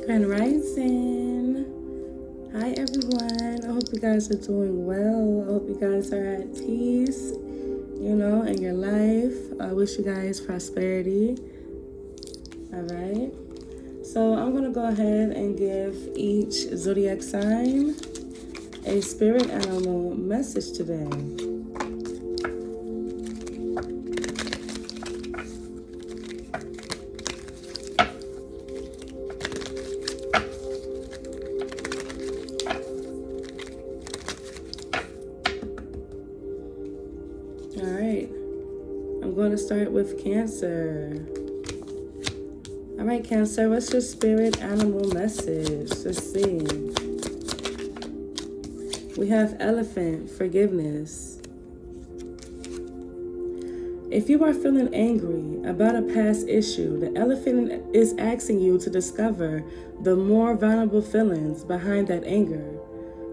Grand Rising. Hi everyone. I hope you guys are doing well. I hope you guys are at peace, in your life. I wish you guys prosperity. All right. So I'm going to go ahead and give each zodiac sign a spirit animal message today. All right. I'm going to start with Cancer. All right, Cancer, what's your spirit animal message? Let's see. We have Elephant, forgiveness. If you are feeling angry about a past issue, the elephant is asking you to discover the more vulnerable feelings behind that anger.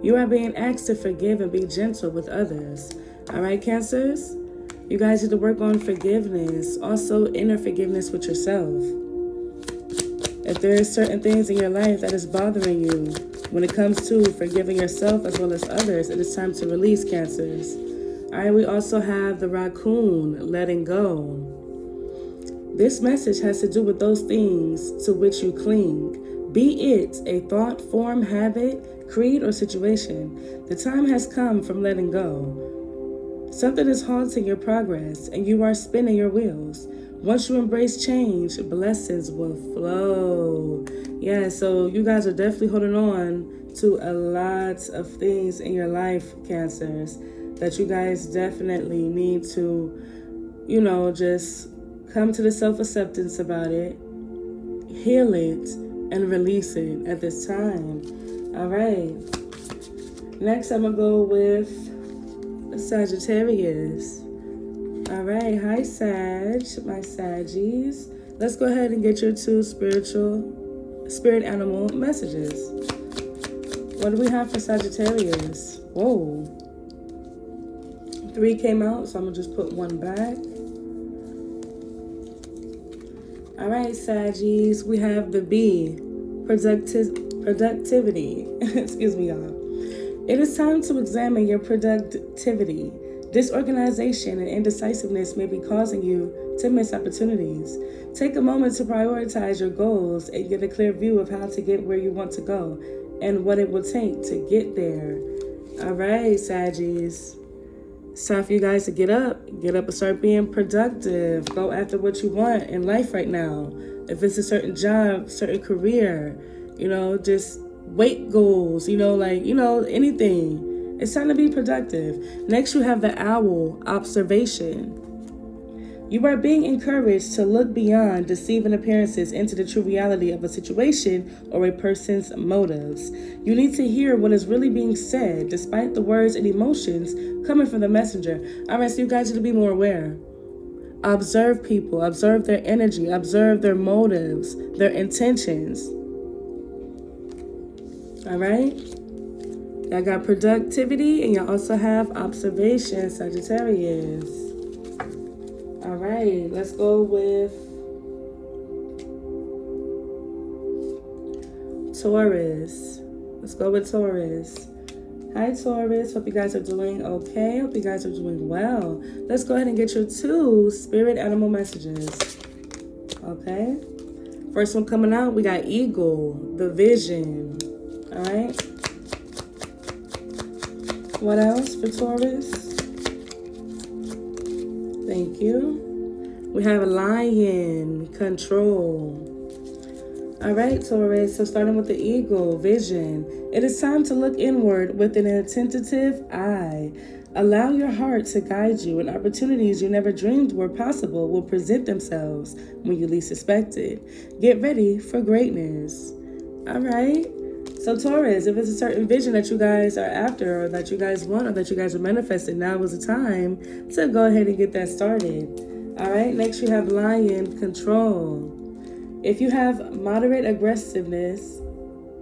You are being asked to forgive and be gentle with others. All right, Cancers? You guys need to work on forgiveness, also inner forgiveness with yourself. If there are certain things in your life that is bothering you, when it comes to forgiving yourself as well as others, it is time to release, Cancers. All right, we also have the raccoon, letting go. This message has to do with those things to which you cling, be it a thought, form, habit, creed, or situation. The time has come from letting go. Something is halting your progress, and you are spinning your wheels. Once you embrace change, blessings will flow. Yeah, so you guys are definitely holding on to a lot of things in your life, Cancers, that you guys definitely need to, just come to the self-acceptance about it, heal it, and release it at this time. All right. Next, I'm going to go with Sagittarius. All right, hi Sag, my Saggies. Let's go ahead and get your two spirit animal messages. What do we have for Sagittarius? Whoa. 3 came out, so I'm gonna just put 1 back. All right, Saggies, we have the B, productivity. Excuse me, y'all. It is time to examine your productivity. Disorganization and indecisiveness may be causing you to miss opportunities. Take a moment to prioritize your goals and get a clear view of how to get where you want to go and what it will take to get there. All right, Saggies. It's time for you guys to get up and start being productive. Go after what you want in life right now. If it's a certain job, certain career, just weight goals, anything. It's time to be productive. Next, you have the owl, observation. You are being encouraged to look beyond deceiving appearances into the true reality of a situation or a person's motives. You need to hear what is really being said, despite the words and emotions coming from the messenger. All right, so you guys need to be more aware. Observe people, observe their energy, observe their motives, their intentions. All right? Y'all got productivity, and you also have observation, Sagittarius. All right, let's go with Taurus. Hi, Taurus. Hope you guys are doing okay. Hope you guys are doing well. Let's go ahead and get your 2 spirit animal messages. Okay? First one coming out, we got Eagle, the vision. All right? What else for Taurus? Thank you. We have a lion, control. All right, Taurus. So starting with the eagle, vision. It is time to look inward with an attentive eye. Allow your heart to guide you, and opportunities you never dreamed were possible will present themselves when you least expect it. Get ready for greatness. All right. So Taurus, if it's a certain vision that you guys are after or that you guys want or that you guys are manifesting, now is the time to go ahead and get that started. All right, next you have lion, control. If you have moderate aggressiveness,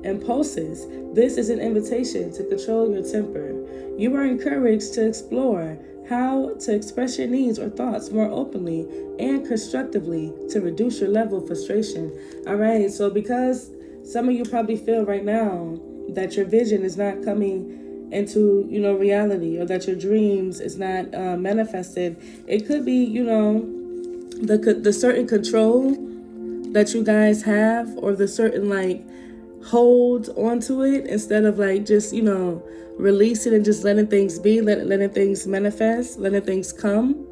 impulses, this is an invitation to control your temper. You are encouraged to explore how to express your needs or thoughts more openly and constructively to reduce your level of frustration. All right, so because Some of you probably feel right now that your vision is not coming into, reality, or that your dreams is not manifested. It could be, the certain control that you guys have, or the certain hold onto it, instead of just release it and just letting things be, letting things manifest, letting things come.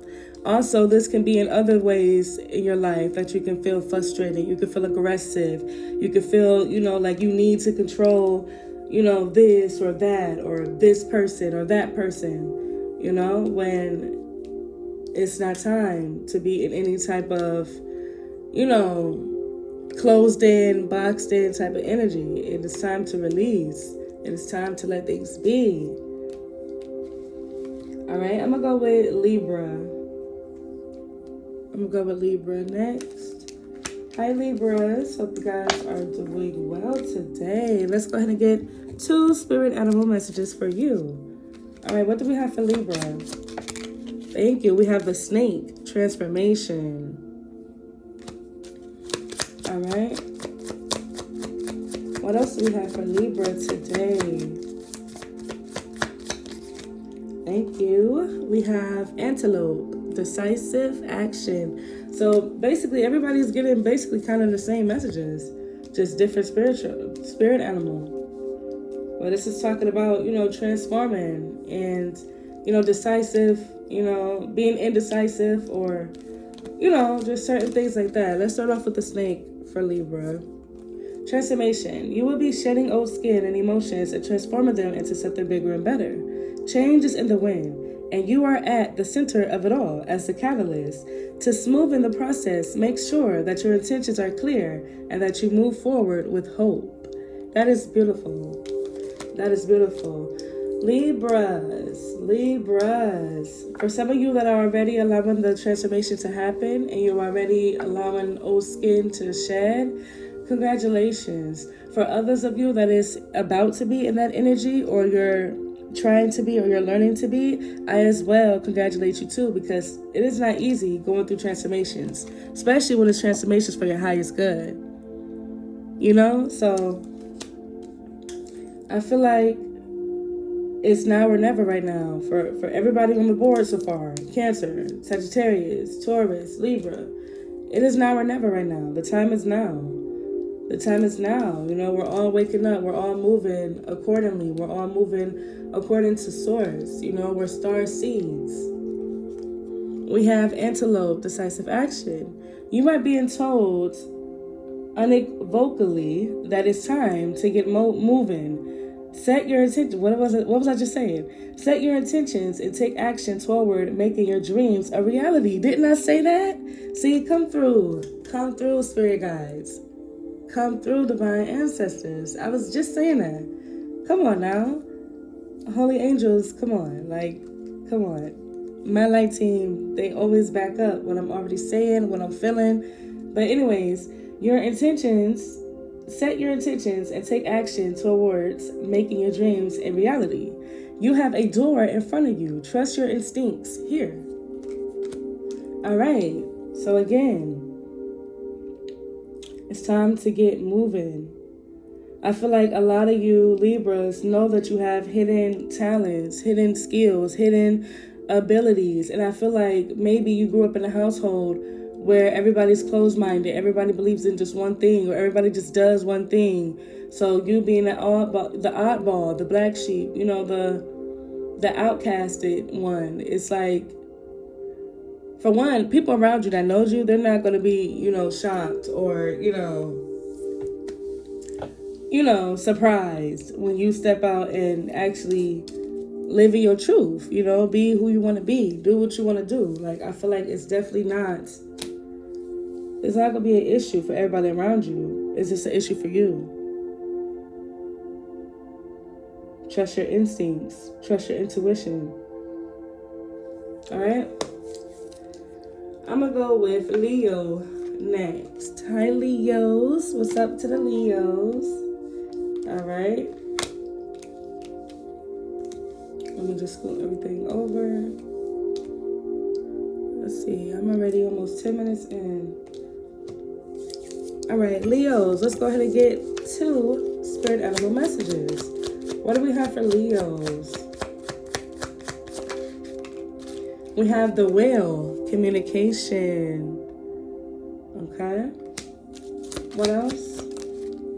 Also, this can be in other ways in your life that you can feel frustrated, you can feel aggressive, you can feel like you need to control this or that, or this person or that person, when it's not time to be in any type of closed in, boxed in type of energy. It is time to release. It is time to let things be. All right, I'm gonna go with Libra. I'm gonna go with Libra next. Hi, Libras. Hope you guys are doing well today. Let's go ahead and get 2 spirit animal messages for you. All right, what do we have for Libra? Thank you. We have the snake, transformation. All right. What else do we have for Libra today? Thank you. We have antelope, decisive action. So basically, everybody's getting kind of the same messages, just different spirit animal. But this is talking about, transforming and, decisive, being indecisive, or, just certain things like that. Let's start off with the snake for Libra. Transformation. You will be shedding old skin and emotions and transforming them into something bigger and better. Change is in the wind, and you are at the center of it all as the catalyst. To smoothen the process, make sure that your intentions are clear and that you move forward with hope. That is beautiful. That is beautiful. Libras. For some of you that are already allowing the transformation to happen, and you're already allowing old skin to shed, congratulations. For others of you that is about to be in that energy, or you're trying to be, or you're learning to be, I as well congratulate you too, because it is not easy going through transformations, especially when it's transformations for your highest good. So I feel like it's now or never right now for everybody on the board so far. Cancer, Sagittarius, Taurus, Libra. It is now or never right now. The time is now. The time is now. We're all waking up. We're all moving accordingly. We're all moving according to source. We're star seeds. We have antelope, decisive action. You might be told unequivocally that it's time to get moving. Set your intention. What was I just saying? Set your intentions and take action toward making your dreams a reality. Didn't I say that? See, come through, spirit guides. Come through, divine ancestors. I was just saying that. Come on now. Holy angels, come on. Come on. My light team, they always back up what I'm already saying, what I'm feeling. But anyways, set your intentions and take action towards making your dreams a reality. You have a door in front of you. Trust your instincts here. All right. So again, it's time to get moving. I feel like a lot of you Libras know that you have hidden talents, hidden skills, hidden abilities. And I feel like maybe you grew up in a household where everybody's closed-minded, everybody believes in just one thing, or everybody just does one thing. So you being the oddball, the black sheep, the outcasted one. It's like, for one, people around you that knows you, they're not going to be, shocked or, surprised when you step out and actually live in your truth, be who you want to be, do what you want to do. I feel like it's definitely not going to be an issue for everybody around you. It's just an issue for you. Trust your instincts. Trust your intuition. All right? I'm going to go with Leo next. Hi, Leos. What's up to the Leos? All right. Let me just scoot everything over. Let's see. I'm already almost 10 minutes in. All right, Leos, let's go ahead and get to spirit animal messages. What do we have for Leos? We have the whale, communication. Okay. What else?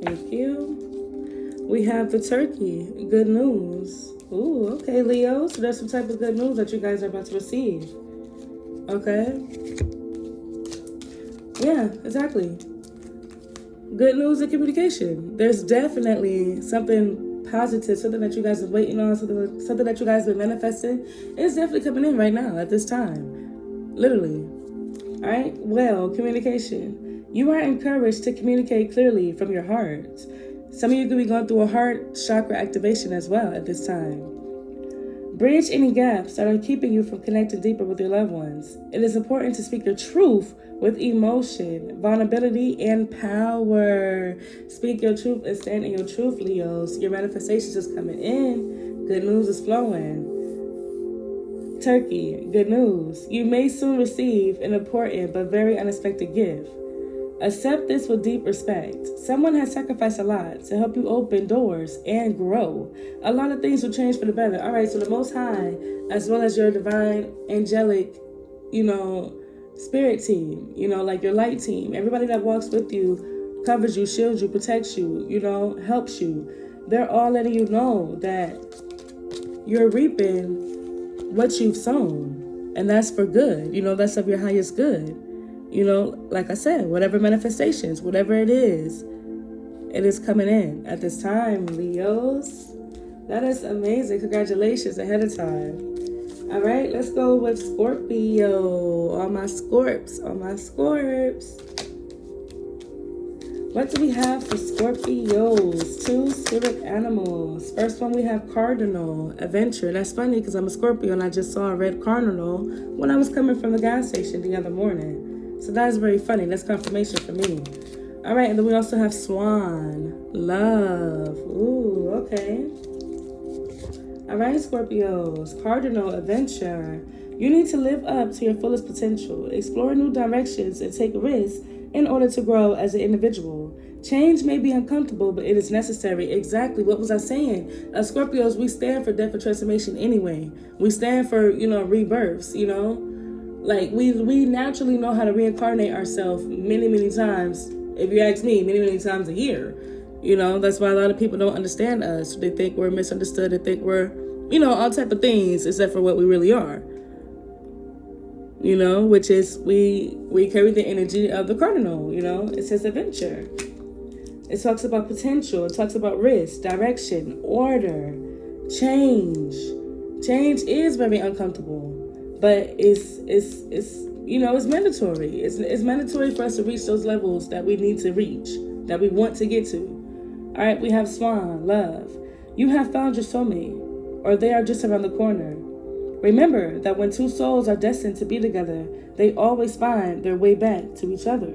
Thank you. We have the turkey, good news. Ooh, okay, Leo. So there's some type of good news that you guys are about to receive. Okay. Yeah, exactly. Good news and communication. There's definitely something positive, something that you guys are waiting on, something that you guys have been manifesting. It's definitely coming in right now at this time. Literally. All right. Well, communication. You are encouraged to communicate clearly from your heart. Some of you could be going through a heart chakra activation as well at this time. Bridge any gaps that are keeping you from connecting deeper with your loved ones. It is important to speak your truth with emotion, vulnerability, and power. Speak your truth and stand in your truth, Leos. Your manifestations is coming in. Good news is flowing. Turkey, good news. You may soon receive an important but very unexpected gift. Accept this with deep respect. Someone has sacrificed a lot to help you open doors and grow. A lot of things will change for the better. All right, so the Most High, as well as your divine, angelic, spirit team, like your light team, everybody that walks with you, covers you, shields you, protects you, helps you. They're all letting you know that you're reaping what you've sown. And that's for good. That's of your highest good. Like I said, whatever manifestations, whatever it is coming in at this time, Leos. That is amazing. Congratulations ahead of time. All right, let's go with Scorpio. All my Scorps. What do we have for Scorpios? 2 spirit animals. First one, we have Cardinal, Adventure. That's funny because I'm a Scorpio and I just saw a red cardinal when I was coming from the gas station the other morning. So that is very funny. That's confirmation for me. All right, and then we also have Swan, Love. Ooh, okay. All right, Scorpios, Cardinal, Adventure. You need to live up to your fullest potential, explore new directions, and take risks in order to grow as an individual. Change may be uncomfortable, but it is necessary. Exactly. What was I saying? Scorpios, we stand for death and transformation anyway. We stand for, rebirths, Like, we naturally know how to reincarnate ourselves many, many times. If you ask me, many, many times a year. That's why a lot of people don't understand us. They think we're misunderstood. They think we're, all type of things except for what we really are. Which is we carry the energy of the cardinal, It says adventure. It talks about potential. It talks about risk, direction, order, change. Change is very uncomfortable. But it's mandatory. It's mandatory for us to reach those levels that we need to reach, that we want to get to. All right, we have Swan, Love. You have found your soulmate, or they are just around the corner. Remember that when two souls are destined to be together, they always find their way back to each other.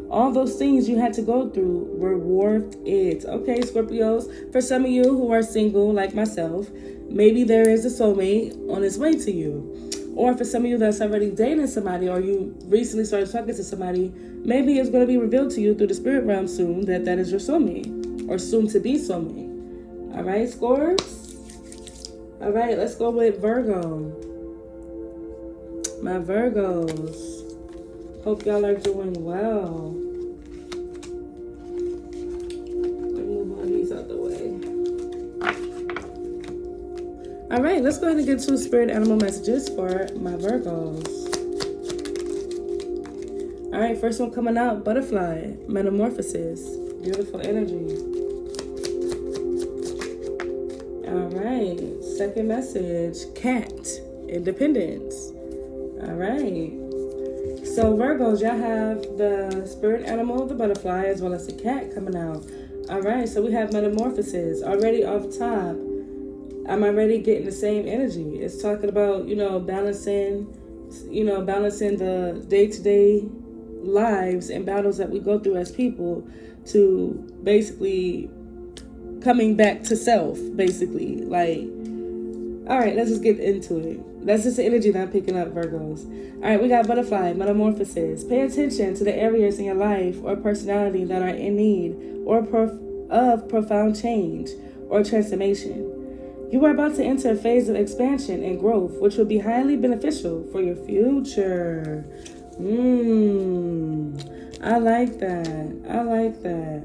All those things you had to go through were worth it. Okay, Scorpios, for some of you who are single like myself, maybe there is a soulmate on its way to you. Or for some of you that's already dating somebody, or you recently started talking to somebody, maybe it's going to be revealed to you through the spirit realm soon that is your soulmate, or soon to be soulmate. All right, Scorps? All right, let's go with Virgo. My Virgos. Hope y'all are doing well. Let me move all these out the way. All right, let's go ahead and get 2 spirit animal messages for my Virgos. All right, first one coming out, Butterfly, Metamorphosis. Beautiful energy. All right, second message, Cat, Independence. All right. So Virgos, y'all have the spirit animal, the butterfly, as well as the cat coming out. All right, so we have Metamorphosis already off top. I'm already getting the same energy. It's talking about, balancing the day-to-day lives and battles that we go through as people to basically coming back to self, basically. Like, all right, let's just get into it. That's just the energy that I'm picking up, Virgos. All right, we got butterfly, metamorphosis. Pay attention to the areas in your life or personality that are in need of profound change or transformation. You are about to enter a phase of expansion and growth, which will be highly beneficial for your future. I like that. I like that.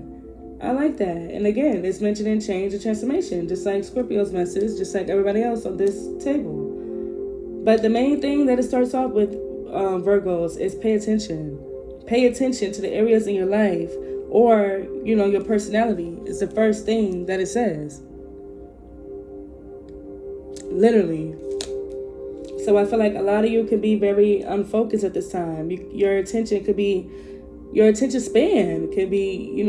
I like that. And again, it's mentioning change and transformation, just like Scorpio's message, just like everybody else on this table. But the main thing that it starts off with, Virgos, is pay attention. Pay attention to the areas in your life or, your personality is the first thing that it says. Literally. So I feel like a lot of you can be very unfocused at this time. Your attention span could be,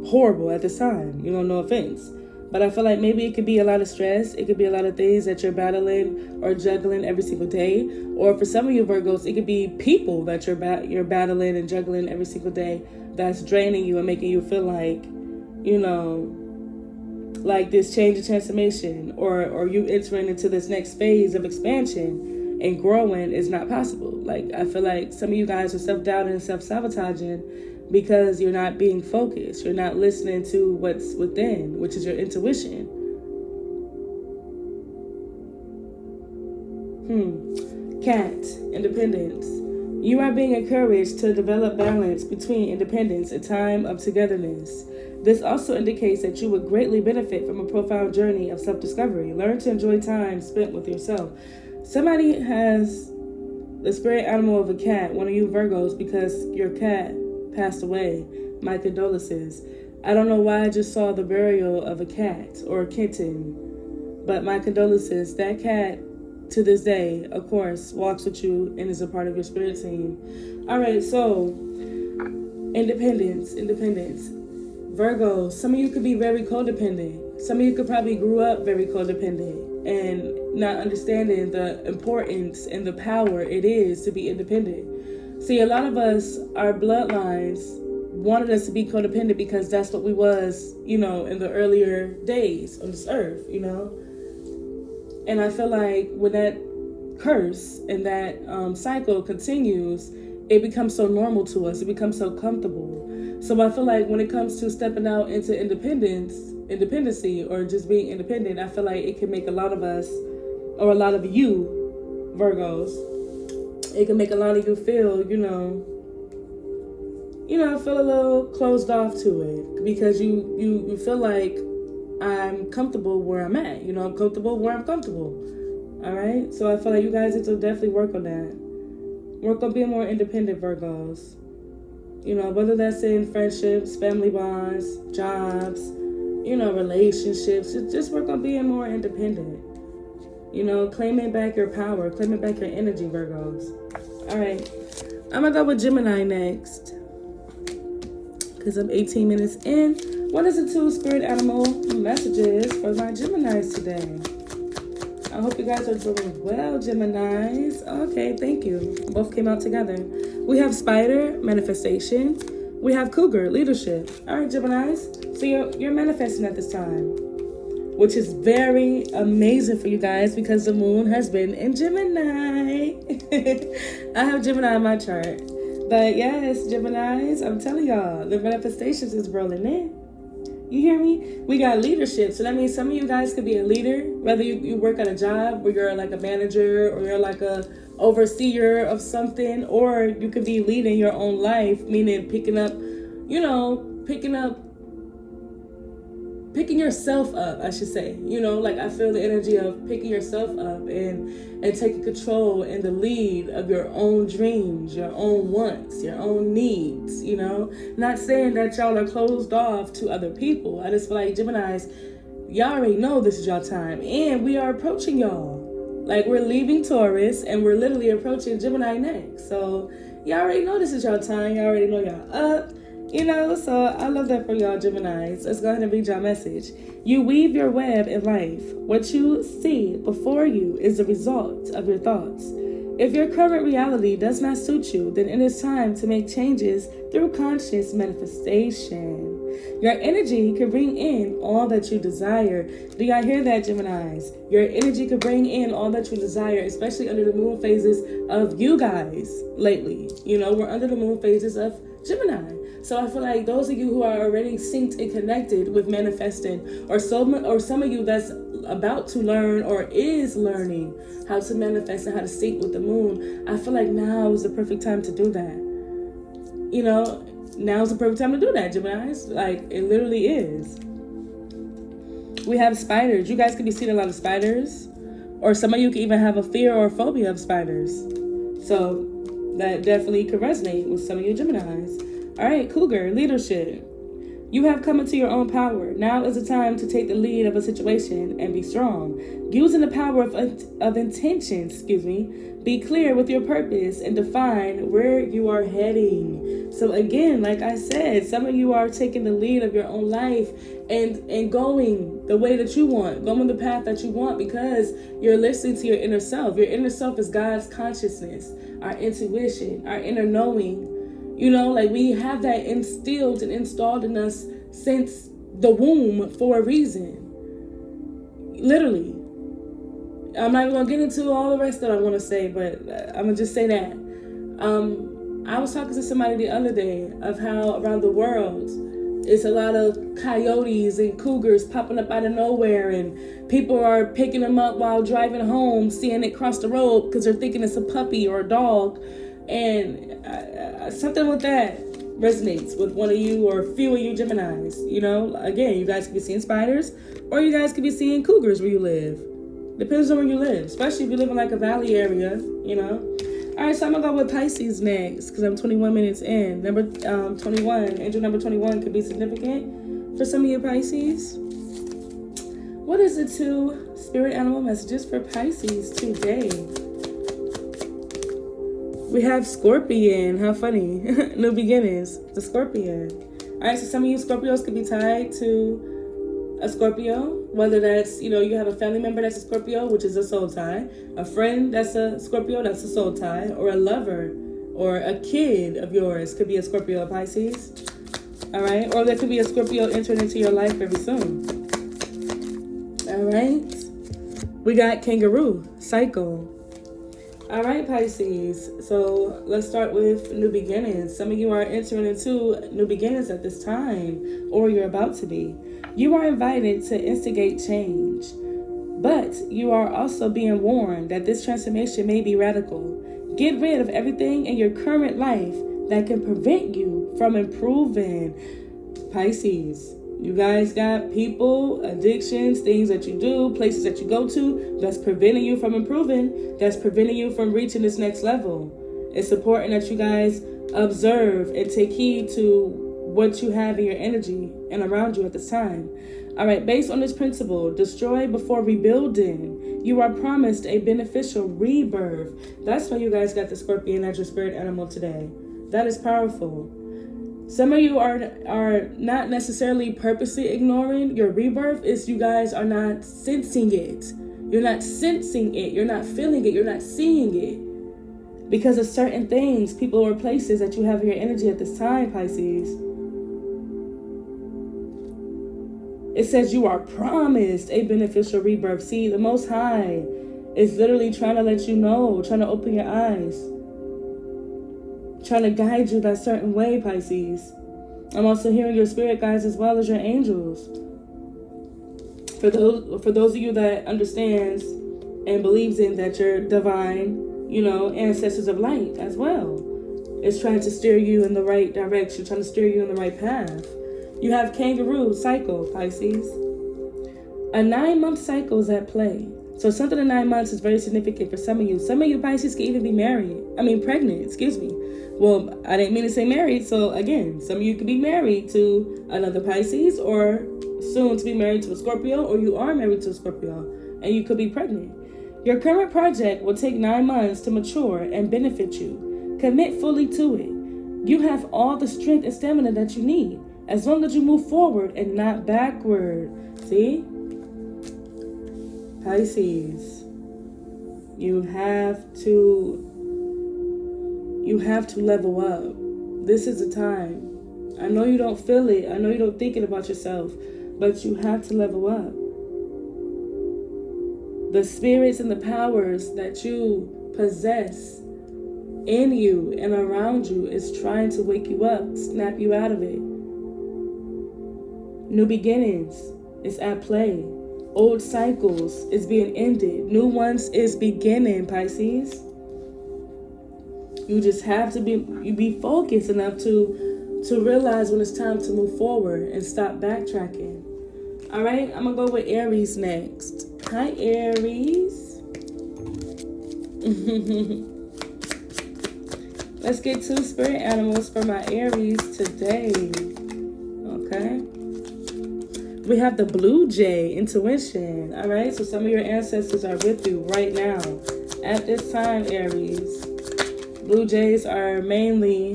horrible at this time. No offense. But I feel like maybe it could be a lot of stress. It could be a lot of things that you're battling or juggling every single day. Or for some of you Virgos, it could be people that you're battling and juggling every single day that's draining you and making you feel like, like this change and transformation or you entering into this next phase of expansion and growing is not possible. Like, I feel like some of you guys are self-doubting and self-sabotaging because you're not being focused. You're not listening to what's within, which is your intuition. Cat, independence. You are being encouraged to develop balance between independence and time of togetherness. This also indicates that you would greatly benefit from a profound journey of self-discovery. Learn to enjoy time spent with yourself. Somebody has the spirit animal of a cat, one of you Virgos, because your cat passed away. My condolences. I don't know why I just saw the burial of a cat or a kitten, but my condolences. That cat, to this day, of course, walks with you and is a part of your spirit team. All right, so independence. Virgos, some of you could be very codependent. Some of you could probably grew up very codependent and not understanding the importance and the power it is to be independent. See, a lot of us, our bloodlines wanted us to be codependent because that's what we was, in the earlier days on this earth, And I feel like when that curse and that cycle continues, it becomes so normal to us. It becomes so comfortable. So I feel like when it comes to stepping out into independency, or just being independent, I feel like it can make a lot of us, or a lot of you, Virgos, it can make a lot of you feel, feel a little closed off to it because you feel like I'm comfortable where I'm at. I'm comfortable where I'm comfortable. All right. So I feel like you guys need to definitely work on that. Work on being more independent, Virgos. Whether that's in friendships, family bonds, jobs, relationships. Just work on being more independent. Claiming back your power, claiming back your energy, Virgos. All right. I'm going to go with Gemini next, because I'm 18 minutes in. What is the two spirit animal messages for my Geminis today? I hope you guys are doing well, Geminis. Okay, thank you. Both came out together. We have Spider, manifestation. We have Cougar, leadership. All right, Geminis. So you're manifesting at this time, which is very amazing for you guys because the moon has been in Gemini. I have Gemini on my chart. But yes, Geminis, I'm telling y'all, the manifestations is rolling in. You hear me? We got leadership. So that means some of you guys could be a leader, whether you work at a job where you're like a manager or you're like a overseer of something, or you could be leading your own life, meaning picking yourself up, I should say. Like I feel the energy of picking yourself up and taking control and the lead of your own dreams, your own wants, your own needs, Not saying that y'all are closed off to other people. I just feel like Geminis, y'all already know this is y'all time. And we are approaching y'all. Like we're leaving Taurus and we're literally approaching Gemini next. So y'all already know this is y'all time. Y'all already know y'all up. So I love that for y'all Geminis. Let's go ahead and read y'all message. You weave your web in life. What you see before you is the result of your thoughts. If your current reality does not suit you, then it is time to make changes through conscious manifestation. Your energy can bring in all that you desire. Do y'all hear that, Geminis? Your energy can bring in all that you desire, especially under the moon phases of you guys lately. We're under the moon phases of Gemini. So I feel like those of you who are already synced and connected with manifesting, or some of you that's about to learn or is learning how to manifest and how to sync with the moon, I feel like now is the perfect time to do that. Now's the perfect time to do that, Geminis. Like, it literally is. We have spiders. You guys could be seeing a lot of spiders. Or some of you could even have a fear or a phobia of spiders. So that definitely could resonate with some of you Geminis. All right, Cougar, leadership. You have come into your own power. Now is the time to take the lead of a situation and be strong. Using the power of intention, be clear with your purpose and define where you are heading. So again, like I said, some of you are taking the lead of your own life and going the way that you want, going the path that you want, because you're listening to your inner self. Your inner self is God's consciousness, our intuition, our inner knowing. We have that instilled and installed in us since the womb for a reason. Literally. I'm not even going to get into all the rest that I want to say, but I'm going to just say that. I was talking to somebody the other day of how around the world it's a lot of coyotes and cougars popping up out of nowhere, and people are picking them up while driving home, seeing it cross the road because they're thinking it's a puppy or a dog. And something with that resonates with one of you or a few of you Geminis. Again, you guys could be seeing spiders, or you guys could be seeing cougars where you live. Depends on where you live, especially if you live in like a valley area, All right, so I'm going to go with Pisces next because I'm 21 minutes in. Number 21, angel number 21 could be significant for some of you Pisces. What is the 2 spirit animal messages for Pisces today? We have Scorpion. How funny. New beginnings. The Scorpion. All right, so some of you Scorpios could be tied to a Scorpio. Whether that's, you have a family member that's a Scorpio, which is a soul tie. A friend that's a Scorpio, that's a soul tie. Or a lover or a kid of yours could be a Scorpio or Pisces. All right. Or there could be a Scorpio entering into your life very soon. All right. We got Kangaroo. Cycle. All right, Pisces. So let's start with new beginnings. Some of you are entering into new beginnings at this time, or you're about to be. You are invited to instigate change, but you are also being warned that this transformation may be radical. Get rid of everything in your current life that can prevent you from improving. Pisces. You guys got people, addictions, things that you do, places that you go to that's preventing you from improving, that's preventing you from reaching this next level. It's important that you guys observe and take heed to what you have in your energy and around you at this time. All right, based on this principle, destroy before rebuilding. You are promised a beneficial rebirth. That's why you guys got the Scorpion as your spirit animal today. That is powerful. Some of you are not necessarily purposely ignoring your rebirth. It's you guys are not sensing it. You're not sensing it. You're not feeling it. You're not seeing it. Because of certain things, people or places that you have in your energy at this time, Pisces. It says you are promised a beneficial rebirth. See, the Most High is literally trying to let you know, trying to open your eyes. Trying to guide you that certain way, Pisces. I'm also hearing your spirit guides as well as your angels. For those of you that understands and believes in that you're divine, ancestors of light as well. It's trying to steer you in the right direction, trying to steer you in the right path. You have Kangaroo cycle, Pisces. A 9-month cycle is at play. So something in 9 months is very significant for some of you. Some of you Pisces can even be pregnant, Well, I didn't mean to say married. So again, some of you could be married to another Pisces or soon to be married to a Scorpio, or you are married to a Scorpio and you could be pregnant. Your current project will take 9 months to mature and benefit you. Commit fully to it. You have all the strength and stamina that you need as long as you move forward and not backward. See? Pisces, you have to level up. This is the time. I know you don't feel it. I know you don't think it about yourself, but you have to level up. The spirits and the powers that you possess in you and around you is trying to wake you up, snap you out of it. New beginnings is at play. Old cycles is being ended. New ones is beginning, Pisces. You just have to be focused enough to realize when it's time to move forward and stop backtracking. All right, I'm going to go with Aries next. Hi, Aries. Let's get 2 spirit animals for my Aries today. Okay. We have the blue jay, intuition. All right, so some of your ancestors are with you right now. At this time, Aries, blue jays are mainly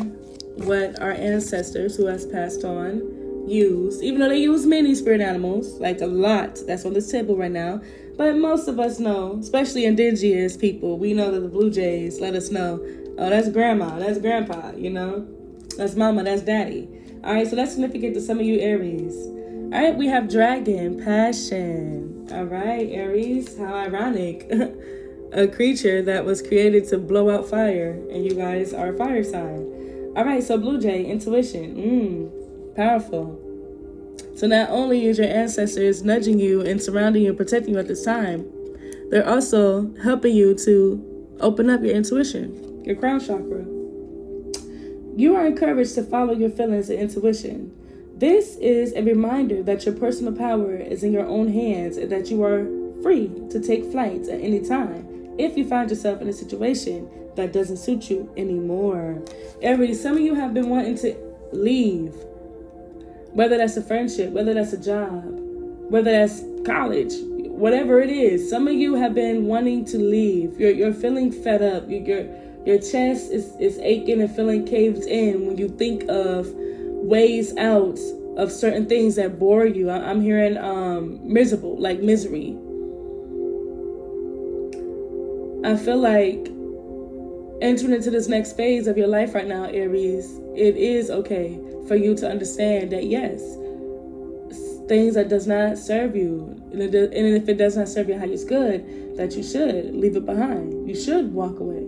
what our ancestors who has passed on use, even though they use many spirit animals, like a lot that's on this table right now. But most of us know, especially indigenous people, we know that the blue jays let us know, oh, that's grandma, that's grandpa, you know, that's mama, that's daddy. All right, so that's significant to some of you Aries. All right, we have dragon, passion. All right, Aries, how ironic. A creature that was created to blow out fire, and you guys are a fire sign. All right, so blue jay, intuition. Powerful. So not only is your ancestors nudging you and surrounding you and protecting you at this time, they're also helping you to open up your intuition, your crown chakra. You are encouraged to follow your feelings and intuition. This is a reminder that your personal power is in your own hands and that you are free to take flight at any time if you find yourself in a situation that doesn't suit you anymore. Aries, some of you have been wanting to leave. Whether that's a friendship, whether that's a job, whether that's college, whatever it is, some of you have been wanting to leave. You're feeling fed up. Your chest is aching and feeling caved in when you think of ways out of certain things that bore you. I'm hearing miserable, like misery. I feel like entering into this next phase of your life right now, Aries, it is okay for you to understand that yes, things that does not serve you, and if it does not serve your highest good, that you should leave it behind. You should walk away.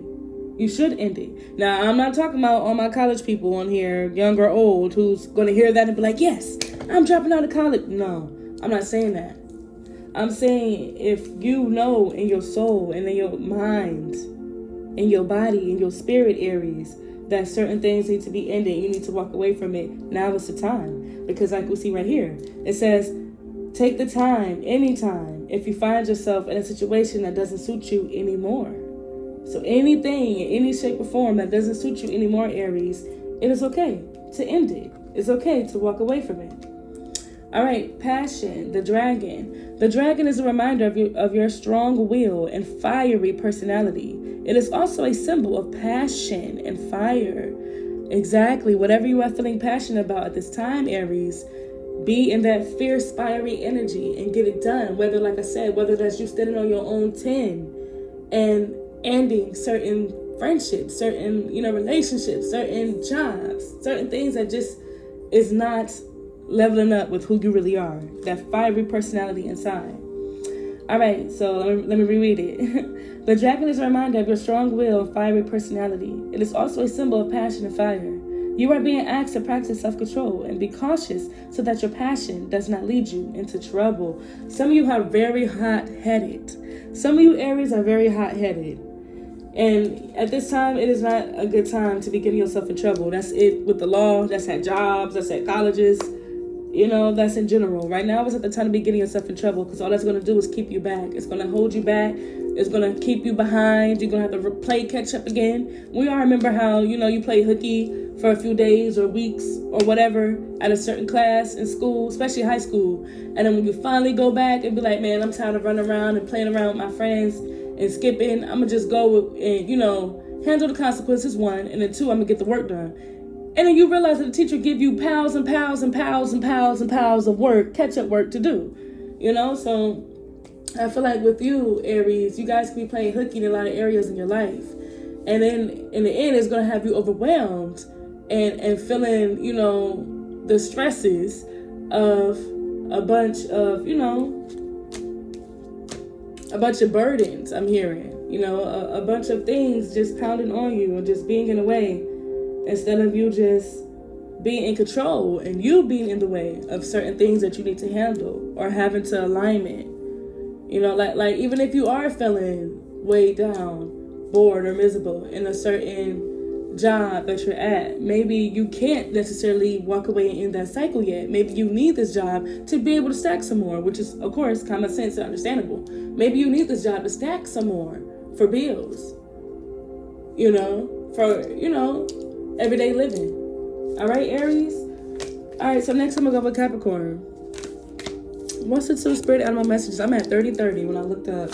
You should end it. Now, I'm not talking about all my college people on here, young or old, who's going to hear that and be like, yes, I'm dropping out of college. No, I'm not saying that. I'm saying if you know in your soul and in your mind, in your body, in your spirit, Aries, that certain things need to be ended, you need to walk away from it. Now is the time. Because like we see right here, it says, take the time, anytime, if you find yourself in a situation that doesn't suit you anymore. So anything, in any shape or form that doesn't suit you anymore, Aries, it is okay to end it. It's okay to walk away from it. All right, passion, the dragon. The dragon is a reminder of your strong will and fiery personality. It is also a symbol of passion and fire. Exactly, whatever you are feeling passionate about at this time, Aries, be in that fierce, fiery energy and get it done. Whether, like I said, whether that's you standing on your own 10 and ending certain friendships, certain, relationships, certain jobs, certain things that just is not leveling up with who you really are, that fiery personality inside. All right, so let me reread it. The dragon is a reminder of your strong will and fiery personality. It is also a symbol of passion and fire. You are being asked to practice self-control and be cautious so that your passion does not lead you into trouble. Some of you are very hot-headed. Some of you Aries are very hot-headed. And at this time, it is not a good time to be getting yourself in trouble. That's it with the law. That's at jobs. That's at colleges. That's in general. Right now is at the time to be getting yourself in trouble because all that's going to do is keep you back. It's going to hold you back. It's going to keep you behind. You're going to have to play catch up again. We all remember how, you play hooky for a few days or weeks or whatever at a certain class in school, especially high school. And then when you finally go back and be like, man, I'm tired of running around and playing around with my friends and skipping. I'm going to just go and, handle the consequences, 1. And then 2, I'm going to get the work done. And then you realize that the teacher give you piles and piles and piles and piles and piles of work, catch-up work to do, So I feel like with you, Aries, you guys can be playing hooky in a lot of areas in your life. And then in the end, it's going to have you overwhelmed and feeling, the stresses of a bunch of, a bunch of burdens I'm hearing, a bunch of things just pounding on you and just being in the way instead of you just being in control and you being in the way of certain things that you need to handle or having to alignment. Like even if you are feeling weighed down, bored or miserable in a certain job that you're at, maybe you can't necessarily walk away and end that cycle yet. Maybe you need this job to be able to stack some more, which is of course common sense and understandable. Maybe you need this job to stack some more for bills, for everyday living. All right, Aries. All right, so next I'm gonna go with Capricorn. What's the two spirit animal messages? I'm at 30 when I looked up.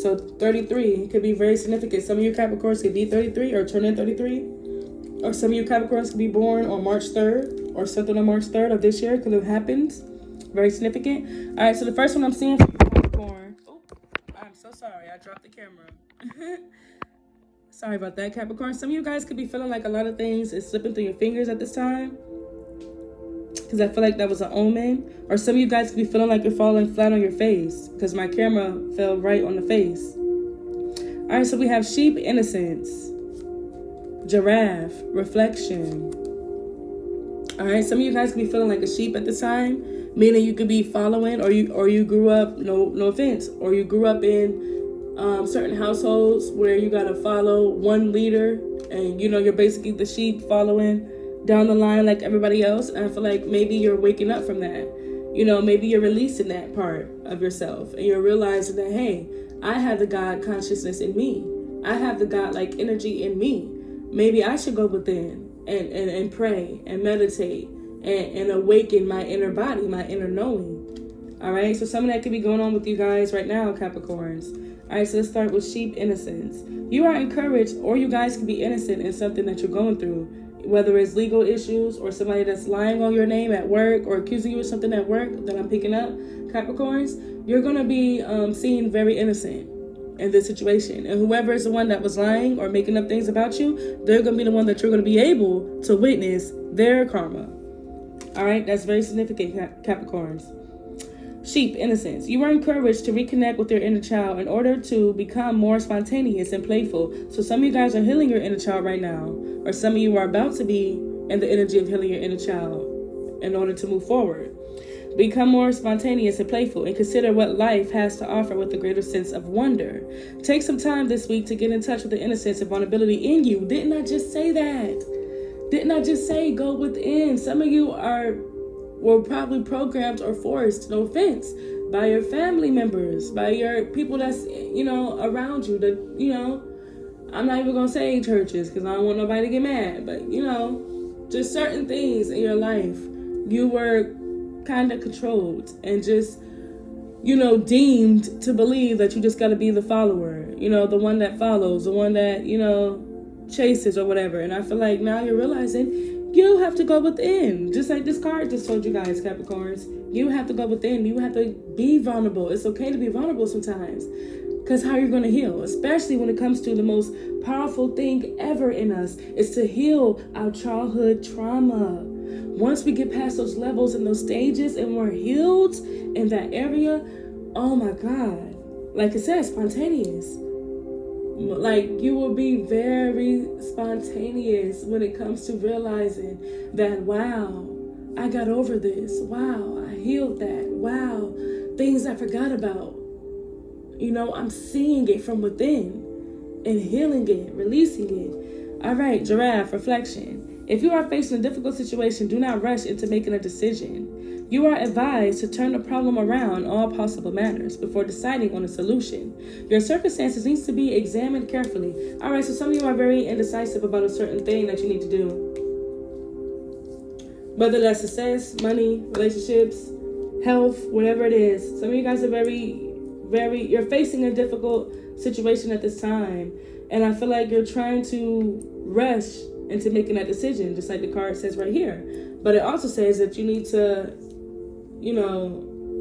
So 33 could be very significant. Some of you Capricorns could be 33 or turn in 33. Or some of you Capricorns could be born on March 3rd or something on March 3rd of this year. Could have happened. Very significant. All right, so the first one I'm seeing for Capricorn. Oh, I'm so sorry. I dropped the camera. Sorry about that, Capricorn. Some of you guys could be feeling like a lot of things is slipping through your fingers at this time, because I feel like that was an omen. Or some of you guys could be feeling like you're falling flat on your face, because my camera fell right on the face. All right, so we have sheep, innocence. Giraffe, reflection. All right, some of you guys could be feeling like a sheep at this time, meaning you could be following, or you grew up, no offense, or you grew up in certain households where you got to follow one leader, and you're basically the sheep following down the line like everybody else. And I feel like maybe you're waking up from that. Maybe you're releasing that part of yourself and you're realizing that, hey, I have the God consciousness in me. I have the God-like energy in me. Maybe I should go within and pray and meditate and awaken my inner body, my inner knowing. All right, so some of that could be going on with you guys right now, Capricorns. All right, so let's start with sheep, innocence. You are encouraged, or you guys can be innocent in something that you're going through, whether it's legal issues or somebody that's lying on your name at work or accusing you of something at work that I'm picking up, Capricorns. You're going to be seen very innocent in this situation. And whoever is the one that was lying or making up things about you, they're going to be the one that you're going to be able to witness their karma. All right, that's very significant, Capricorns. Sheep, innocence. You are encouraged to reconnect with your inner child in order to become more spontaneous and playful. So some of you guys are healing your inner child right now, or some of you are about to be in the energy of healing your inner child in order to move forward. Become more spontaneous and playful and consider what life has to offer with a greater sense of wonder. Take some time this week to get in touch with the innocence and vulnerability in you. Didn't I just say that? Didn't I just say go within? Some of you were probably programmed or forced, no offense, by your family members, by your people that's, around you, that, I'm not even going to say churches because I don't want nobody to get mad, but, just certain things in your life, you were kind of controlled and just, deemed to believe that you just got to be the follower, the one that follows, the one that, chases or whatever. And I feel like now you're realizing you have to go within. Just like this card just told you guys, Capricorns. You have to go within. You have to be vulnerable. It's okay to be vulnerable sometimes. Because how you're going to heal, especially when it comes to the most powerful thing ever in us, is to heal our childhood trauma. Once we get past those levels and those stages and we're healed in that area, oh my God. Like it says, spontaneous. Like you will be very spontaneous when it comes to realizing that, wow, I got over this. Wow, I healed that. Wow, things I forgot about. I'm seeing it from within and healing it, releasing it. All right, giraffe, reflection. If you are facing a difficult situation, do not rush into making a decision. You are advised to turn the problem around all possible matters before deciding on a solution. Your circumstances needs to be examined carefully. All right, so some of you are very indecisive about a certain thing that you need to do. Whether that's success, money, relationships, health, whatever it is. Some of you guys are you're facing a difficult situation at this time. And I feel like you're trying to rush into making that decision, just like the card says right here. But it also says that you need to,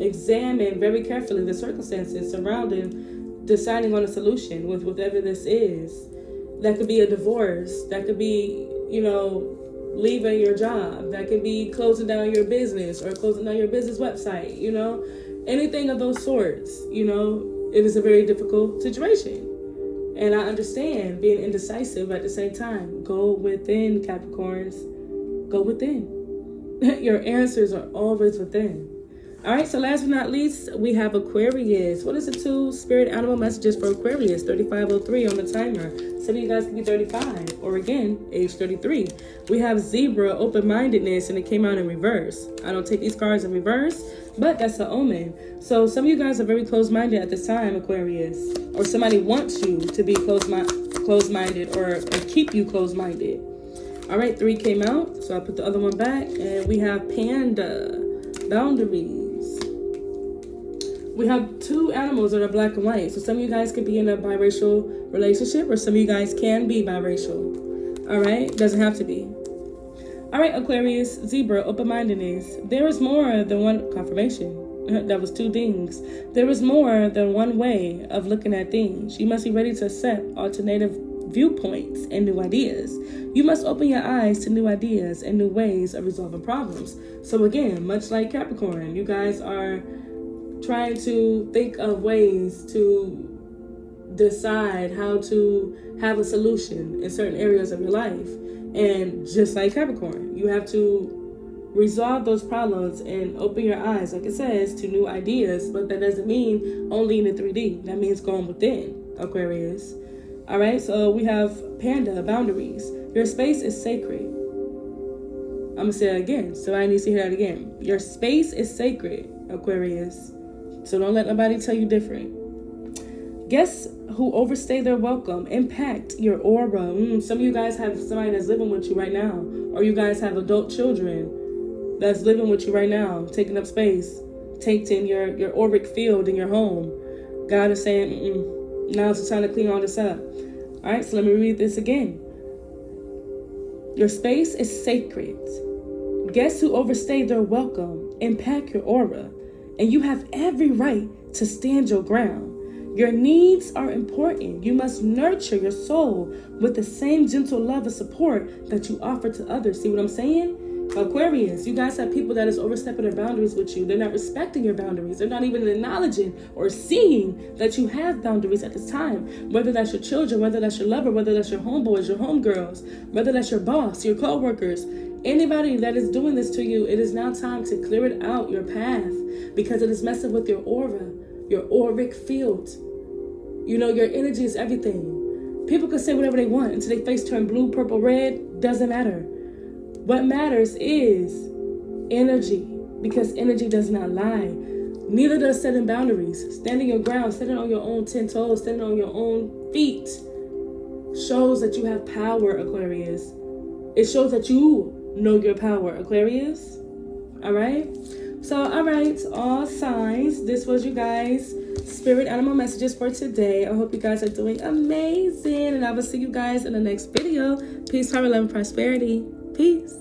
examine very carefully the circumstances surrounding deciding on a solution with whatever this is. That could be a divorce. That could be, leaving your job. That can be closing down your business or closing down your business website, anything of those sorts. It is a very difficult situation. And I understand being indecisive at the same time. Go within, Capricorns. Go within. Your answers are always within. All right, so last but not least, we have Aquarius. What is the 2 spirit animal messages for Aquarius? 3503 on the timer. Some of you guys can be 35, or again, age 33. We have Zebra, open-mindedness, and it came out in reverse. I don't take these cards in reverse, but that's the omen. So some of you guys are very closed-minded at this time, Aquarius. Or somebody wants you to be closed-minded or keep you closed-minded. All right, 3 came out, so I put the other one back. And we have Panda, boundaries. We have 2 animals that are black and white. So some of you guys could be in a biracial relationship, or some of you guys can be biracial. All right? Doesn't have to be. All right, Aquarius, Zebra, open-mindedness. There is more than one confirmation. That was 2 things. There is more than one way of looking at things. You must be ready to accept alternative viewpoints and new ideas. You must open your eyes to new ideas and new ways of resolving problems. So again, much like Capricorn, you guys are trying to think of ways to decide how to have a solution in certain areas of your life. And just like Capricorn, you have to resolve those problems and open your eyes, like it says, to new ideas. But that doesn't mean only in the 3D. That means going within, Aquarius. All right, so we have Panda, boundaries. Your space is sacred. I'm going to say it again, so I need to hear that again. Your space is sacred, Aquarius. So don't let nobody tell you different. Guests who overstay their welcome impact your aura. Some of you guys have somebody that's living with you right now, or you guys have adult children that's living with you right now, taking up space, taking your auric field in your home. God is saying, now's the time to clean all this up. All right, so let me read this again. Your space is sacred. Guests who overstay their welcome impact your aura, and you have every right to stand your ground. Your needs are important. You must nurture your soul with the same gentle love and support that you offer to others. See what I'm saying? Aquarius, you guys have people that is overstepping their boundaries with you. They're not respecting your boundaries. They're not even acknowledging or seeing that you have boundaries at this time. Whether that's your children, whether that's your lover, whether that's your homeboys, your homegirls, whether that's your boss, your co-workers, anybody that is doing this to you, it is now time to clear it out your path, because it is messing with your aura, your auric field. Your energy is everything. People can say whatever they want until their face turn blue, purple, red. Doesn't matter. What matters is energy, because energy does not lie. Neither does setting boundaries. Standing your ground, standing on your own 10 toes, standing on your own feet shows that you have power, Aquarius. It shows that you know your power, Aquarius. All right? So, all right, all signs. This was you guys' spirit animal messages for today. I hope you guys are doing amazing. And I will see you guys in the next video. Peace, power, love, and prosperity. Peace.